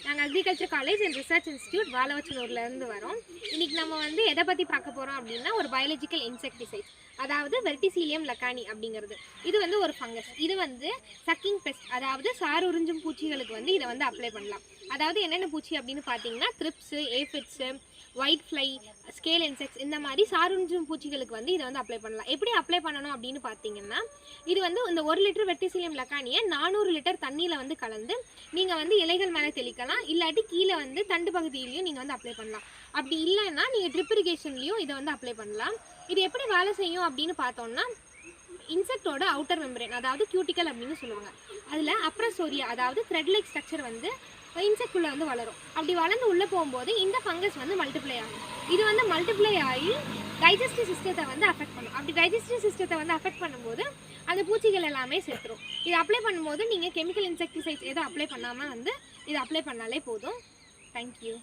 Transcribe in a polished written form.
நாங்கள் agriculture college and research institute வாலவச்சனூர்லேருந்து வரோம். இன்றைக்கி நம்ம வந்து எதை பற்றி பார்க்க போகிறோம் அப்படின்னா ஒரு பயாலஜிக்கல் இன்செக்டிசைட்ஸ், அதாவது வெர்டிசீலியம் லக்கானி அப்படிங்கிறது. இது வந்து ஒரு ஃபங்கஸ். இது வந்து சக்கிங் பெஸ்ட், அதாவது சாறு உறிஞ்சும் பூச்சிகளுக்கு வந்து இதை வந்து அப்ளை பண்ணலாம். அதாவது என்னென்ன பூச்சி அப்படின்னு பார்த்தீங்கன்னா thrips, aphids, white fly, scale insects, இந்த மாதிரி சாருஞ்சும் பூச்சிகளுக்கு வந்து இதை வந்து அப்ளை பண்ணலாம். எப்படி அப்ளை பண்ணணும் அப்படின்னு பார்த்தீங்கன்னா, இது வந்து இந்த 1 லிட்டர் வெர்டிசீலியம் லக்கானியை 400 லிட்டர் தண்ணியில் வந்து கலந்து நீங்கள் வந்து இலைகள் மேலே தெளிக்கலாம். இல்லாட்டி கீழே வந்து தண்டு பகுதியிலையும் நீங்கள் வந்து அப்ளை பண்ணலாம். அப்படி இல்லைன்னா நீங்கள் ட்ரிப் இரிகேஷன்லையும் இதை வந்து அப்ளை பண்ணலாம். இது எப்படி வேலை செய்யும் அப்படின்னு பார்த்தோம்னா, இன்செக்டோட அவுட்டர் மெம்பரேன், அதாவது கியூட்டிக்கல் அப்படின்னு சொல்லுவாங்க, அதில் அப்ரசோரியா, அதாவது த்ரெட் லைக் ஸ்ட்ரக்சர் வந்து இன்செக்டுள்ளே வந்து வளரும். அப்படி வளர்ந்து உள்ளே போகும்போது இந்த ஃபங்கஸ் வந்து மல்டிப்ளை ஆகும். இது வந்து மல்டிப்ளை ஆகி டைஜஸ்டிவ் சிஸ்டத்தை வந்து அஃபெக்ட் பண்ணும். அப்படி டைஜஸ்டிவ் சிஸ்டத்தை வந்து அஃபெக்ட் பண்ணும்போது அந்த பூச்சிகள் எல்லாமே செத்துரும். இது அப்ளை பண்ணும்போது நீங்கள் கெமிக்கல் இன்செக்டிசைட்ஸ் எதுவும் அப்ளை பண்ணாமல் வந்து இதை அப்ளை பண்ணாலே போதும். தேங்க்யூ.